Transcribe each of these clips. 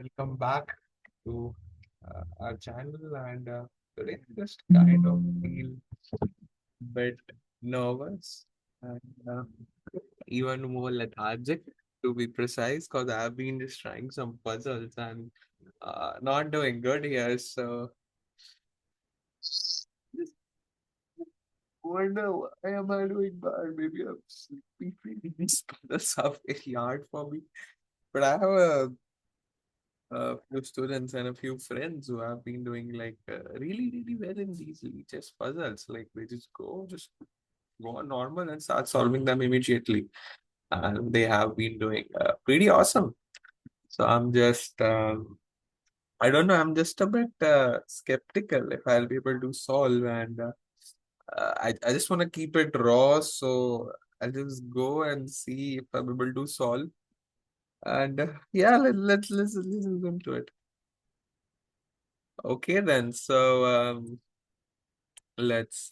welcome back to our channel. And today I just kind of feel bit nervous and even more lethargic, to be precise, because I've been just trying some puzzles and not doing good here. So just wonder why am I doing bad? Maybe I'm sleepy. Maybe these puzzles are very hard for me. But I have a few students and a few friends who have been doing like really, really well in these chess puzzles. Like they just go on normal and start solving them immediately. And they have been doing pretty awesome. So I don't know, I'm just a bit skeptical if I'll be able to solve. And I just want to keep it raw. So I'll just go and see if I'm able to solve. And yeah, let's listen to it. Okay, then. So let's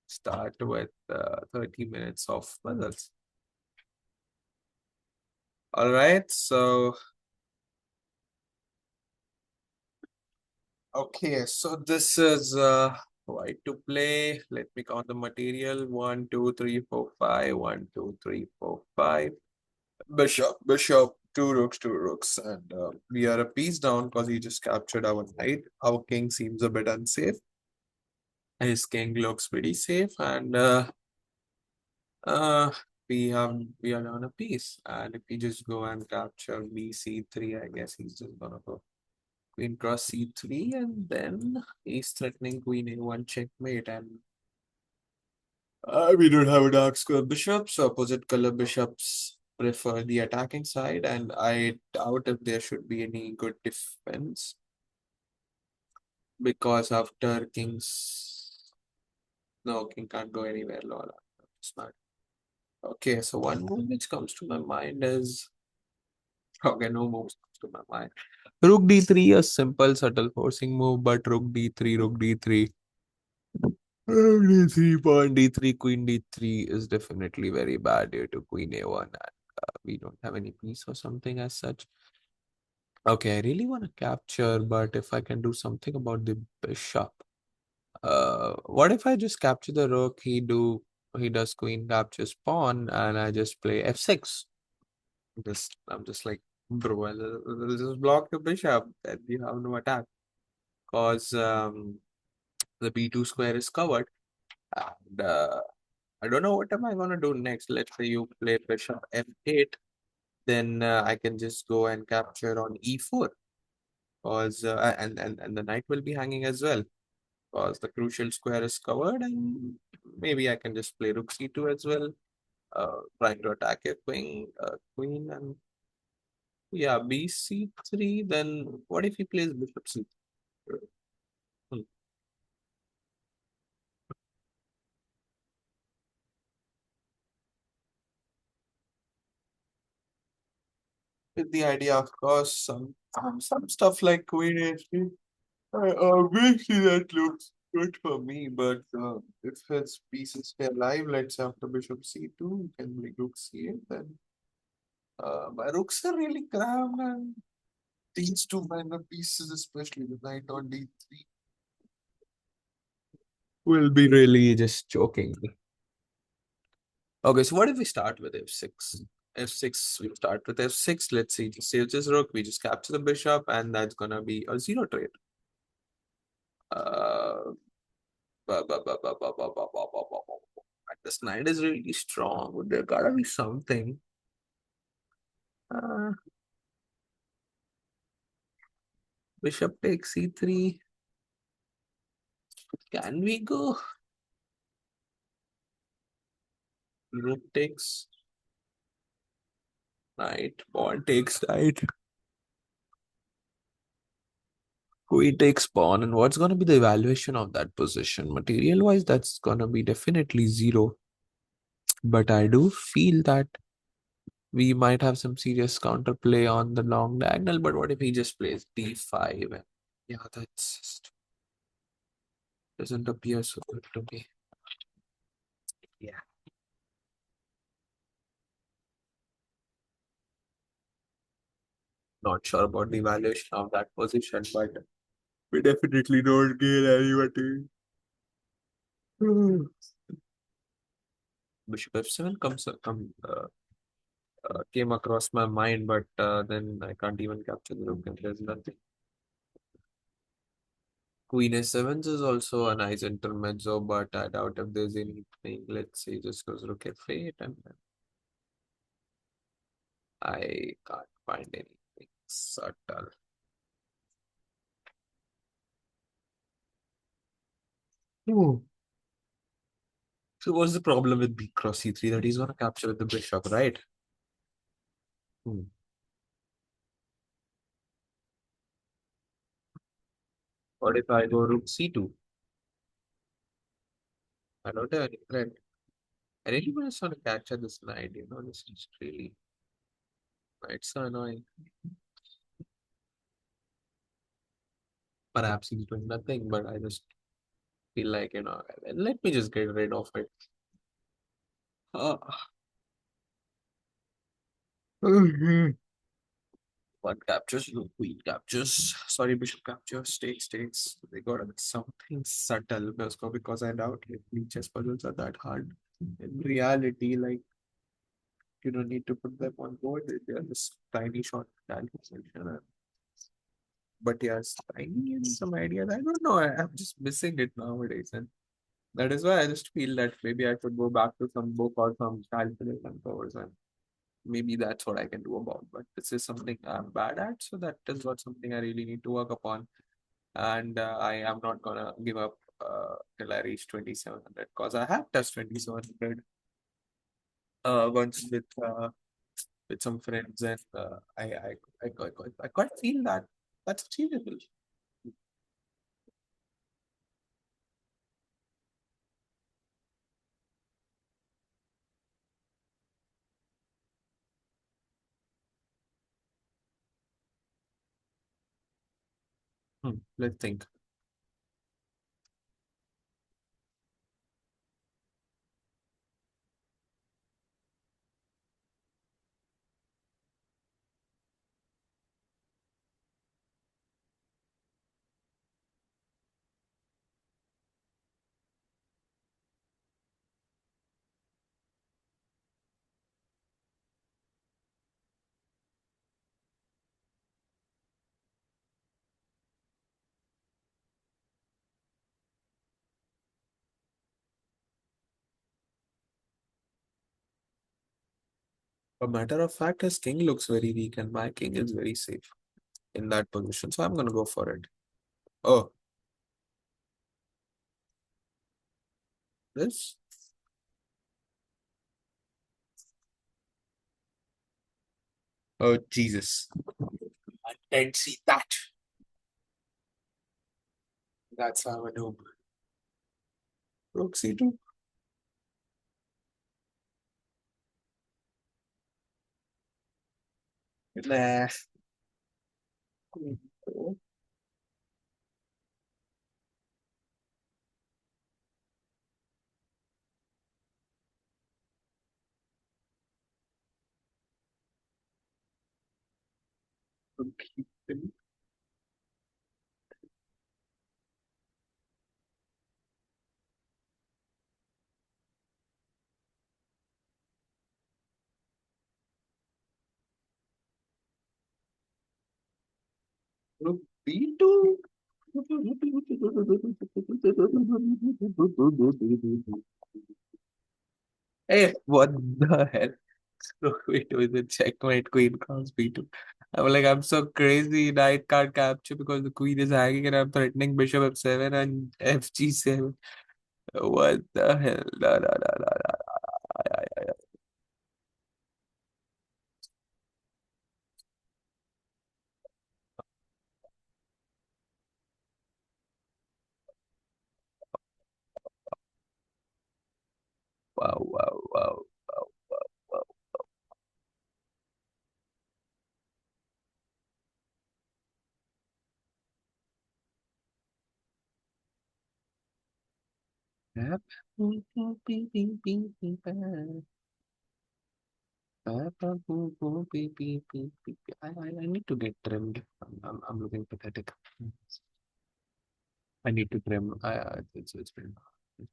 start with 30 minutes of puzzles. All right. So, okay. So this is white to play. Let me count the material. One, two, three, four, five. One, two, three, four, five. Bishop, bishop, two rooks. And we are a piece down because he just captured our knight. Our king seems a bit unsafe. His king looks pretty safe. And Uh, we are on a piece, and if we just go and capture BC3, I guess he's just gonna go queen cross C3, and then he's threatening queen A1 checkmate, and we don't have a dark square bishop, so opposite color bishops prefer the attacking side, and I doubt if there should be any good defense because after king's no king can't go anywhere. Lol, smart. Okay, so one move which comes to my mind is okay, no moves comes to my mind. Rook d3, a simple, subtle forcing move, but rook d3. Rook d3, pawn d3, queen d3 is definitely very bad due to queen a1. And, we don't have any piece or something as such. Okay, I really want to capture, but if I can do something about the bishop. What if I just capture the rook? He does queen captures pawn, and I just play f6. I'm just like, bro, I'll just block the bishop. Then you have no attack because the b2 square is covered. And I don't know what am I gonna do next. Let's say you play bishop f8, then I can just go and capture on e4 because and the knight will be hanging as well because the crucial square is covered, and maybe I can just play rook c2 as well, trying to attack a queen and yeah, bc3. Then what if he plays bishop c3? Hmm. With the idea, of course, some stuff like queen h3. Obviously, that looks good for me, but if his pieces stay alive, let's say after bishop c2, you can bring rook c8, then my rooks are really crammed, and these two minor pieces, especially the knight on d3, will be really just choking me. Okay, so what if we start with f6? F6, we start with f6. Let's see, just saves this rook. We just capture the bishop, and that's gonna be a zero trade. Uh, this knight is really strong. But there gotta be something. Uh, Bishop takes c3. Can we go? Rook takes knight. Pawn takes knight. Queen takes pawn. And what's gonna be the evaluation of that position? Material wise, that's gonna be definitely zero. But I do feel that we might have some serious counterplay on the long diagonal. But what if he just plays d5? And yeah, that's just doesn't appear so good to me. Yeah. Not sure about the valuation of that position, but we definitely don't gain anybody. Hmm. Bishop F7 came across my mind, but then I can't even capture the rook, and there's nothing. Queen A7 is also a nice intermezzo, but I doubt if there's anything. Let's say just goes rook F8, and then I can't find anything subtle. Hmm. So what's the problem with B cross C3 that he's gonna capture with the bishop, right? Hmm. What if I go rook C2? I don't have any threat. I really just want to capture this knight, this is really it's so annoying. Perhaps he's doing nothing, but I just feel like, let me just get rid of it. Uh, One captures, no queen captures. Sorry, bishop captures, takes. They got something subtle because I doubt if chess puzzles are that hard. In reality, like, you don't need to put them on board. They're just tiny short calculation. But yes, tiny and some ideas. I don't know. I'm just missing it nowadays. And that is why I just feel that maybe I should go back to some book or some calculation course, and maybe that's what I can do about. But this is something I'm bad at, so that is what something I really need to work upon. And I am not gonna give up till I reach 2700 because I have touched 2700 once with some friends, and I quite feel that that's achievable. Let's think. A matter of fact, his king looks very weak, and my king is very safe in that position. So I'm gonna go for it. Oh, this? Oh, Jesus. I didn't see that. That's how I know. Rook C2. Nah. Okay. Rook B2. Hey, what the hell? Rook B2 is a checkmate, queen cross B2. I'm so crazy. Knight can't capture because the queen is hanging and I'm threatening bishop F7 and FG7. What the hell? La, la, la, la, la. Ay, ay, ay. Wow, wow, wow, wow, wow. Yep. I need to get trimmed. I'm looking pathetic. I need to trim. It's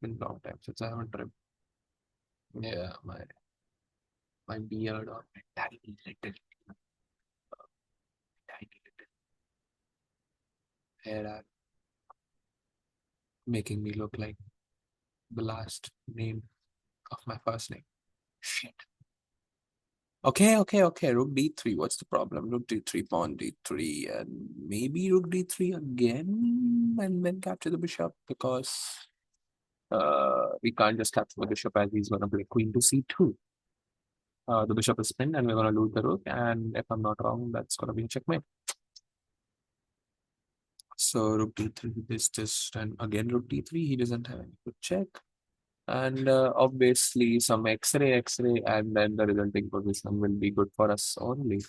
been a long time since I haven't trimmed. Yeah, my beard or my tiny little hair are making me look like the last name of my first name. Shit. Okay. Rook d3. What's the problem? Rook d3, pawn d3, and maybe rook d3 again, and then capture the bishop because we can't just capture the bishop as he's going to play queen to c2. The bishop is pinned, and we're going to lose the rook. And if I'm not wrong, that's going to be a checkmate. So rook d3, this, and again rook d3. He doesn't have any good check. And obviously some X-ray, and then the resulting position will be good for us only.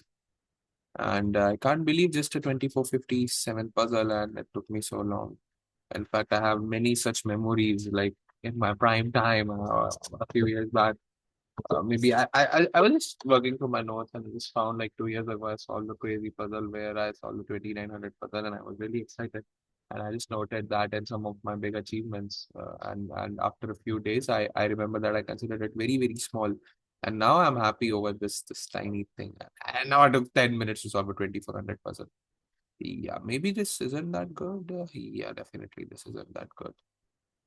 And I can't believe just a 2457 puzzle, and it took me so long. In fact, I have many such memories, like in my prime time a few years back. Maybe I was just working through my notes and just found like 2 years ago I solved the crazy puzzle where I solved the 2900 puzzle and I was really excited. And I just noted that in some of my big achievements. And after a few days, I remember that I considered it very, very small. And now I'm happy over this tiny thing. And now I took 10 minutes to solve a 2400 puzzle. Yeah, maybe this isn't that good. Yeah, definitely this isn't that good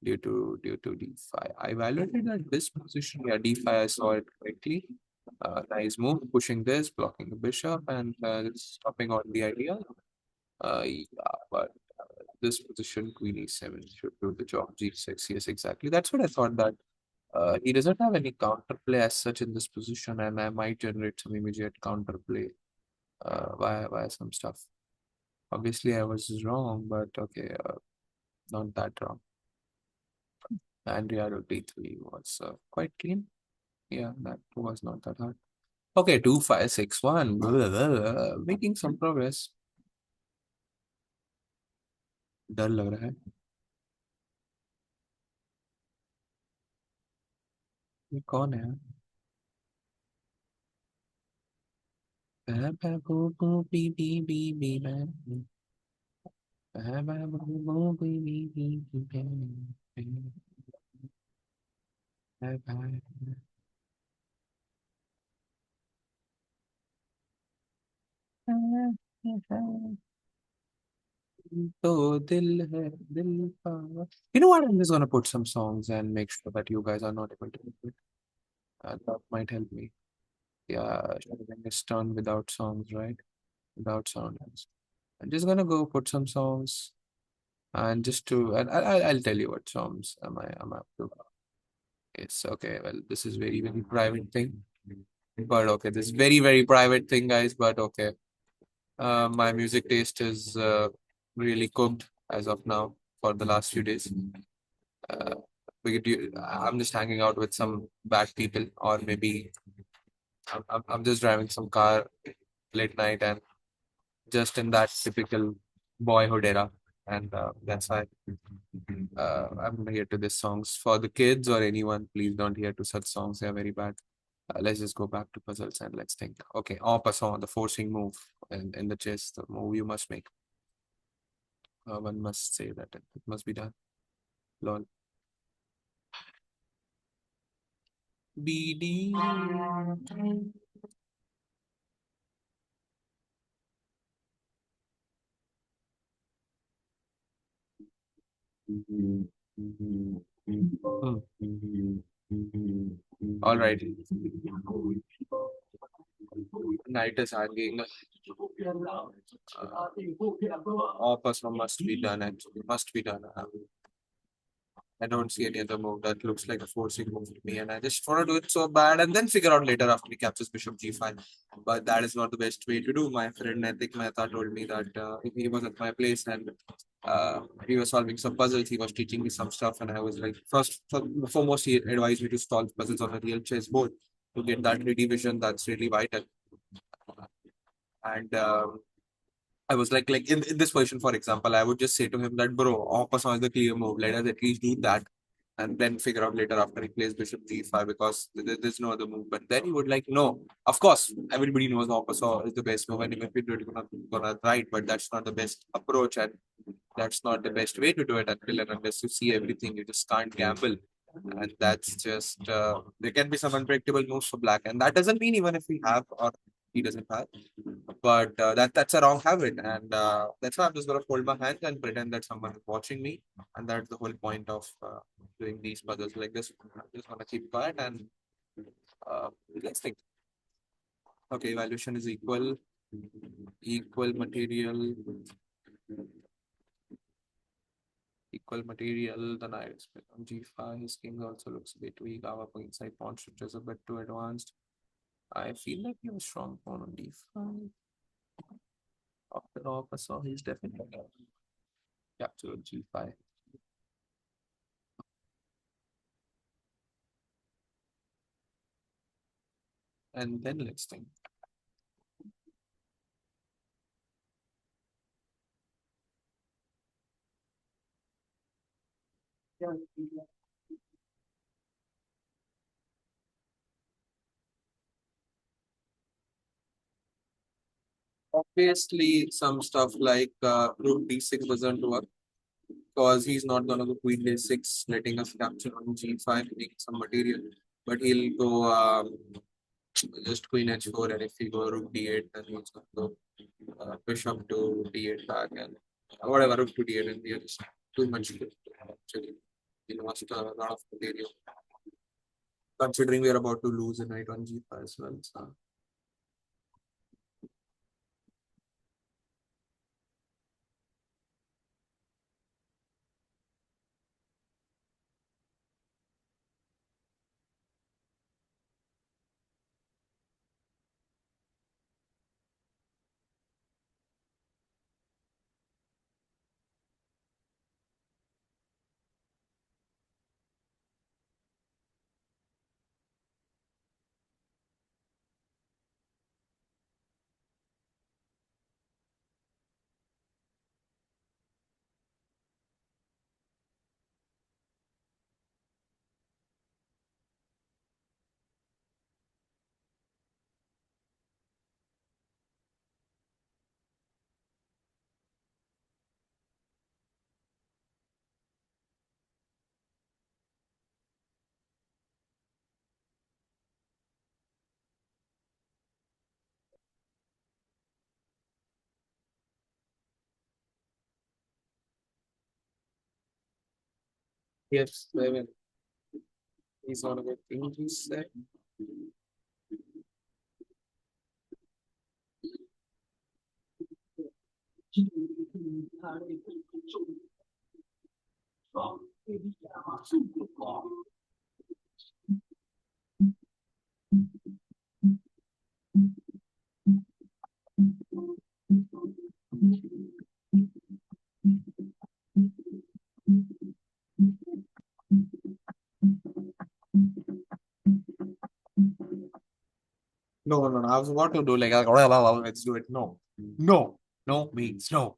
due to d5. I evaluated at this position. Yeah, d5. I saw it correctly. Nice move, pushing this, blocking the bishop, and stopping on the idea. Yeah, but this position, queen e7 should do the job. g6, yes, exactly. That's what I thought. That he doesn't have any counterplay as such in this position, and I might generate some immediate counterplay via some stuff. Obviously, I was wrong, but okay, not that wrong. And Riyadh D3 was quite clean. Yeah, that was not that hard. Okay, 2561. Making some progress. डर लग रहा है ये कौन है तो दिल है दिल का You know what? I'm just gonna put some songs and make sure that you guys are not able to do it. That might help me. Yeah, sharing is done without songs, right? Without sound. I'm just gonna go put some songs and just to and I'll tell you what songs am I up to. It's okay. Well, this is very very private thing, but okay, this is very very private thing, guys. But okay, my music taste is really cooked as of now for the last few days. Uh, I'm just hanging out with some bad people, or maybe I'm just driving some car late night and just in that typical boyhood era. And that's why I'm here to these songs. For the kids or anyone, please don't hear to such songs. They're very bad. Let's just go back to puzzles and let's think. Okay, en passant, the forcing move in the chess, the move you must make. One must say that it must be done. Lol. BD. All right. Night is hanging. Person must be done. Actually, must be done. I don't see any other move that looks like a forcing move to me, and I just want to do it so bad, and then figure out later after he captures Bishop G5. But that is not the best way to do. My friend, I think Mehta, told me that he was at my place and he was solving some puzzles. He was teaching me some stuff, and I was like, foremost, he advised me to solve puzzles on a real chessboard to get that ready vision. That's really vital. And I was like in this position, for example, I would just say to him that, bro, en passant is the clear move. Let us at least do that. and then figure out later after he plays bishop g5 because there's no other move. But then he would like, no, of course, everybody knows Opasaw is the best move, and if you do it, you're gonna right, but that's not the best approach, and that's not the best way to do it until and unless you see everything. You just can't gamble. And that's just, there can be some unpredictable moves for black. And that doesn't mean even if we have or he doesn't have, but that's a wrong habit. And that's why I'm just going to fold my hands and pretend that someone is watching me. And that's the whole point of doing these puzzles like this. I'm just going to keep quiet and uh, let's think. Okay, evaluation is equal, equal material, equal material. The knight is on g5. His king also looks a bit weak. Our inside pawn structure is a bit too advanced. I feel like he was strong pawn on d5. After all, I saw he's definitely captured g5. And then let's think. Obviously, some stuff like rook d6 doesn't work because he's not gonna go queen d6, letting us capture on g5, making some material. But he'll go just queen h4, and if he go rook d8, then he's gonna go bishop to d8 back, and whatever rook to d8, and we are just too much actually. He lost a lot of material. Considering we are about to lose a knight on g5 as well. So. Yes, Devin. He's on a good thing, he said. No, no, no. I was about to do like, let's do it. No, no, no means no.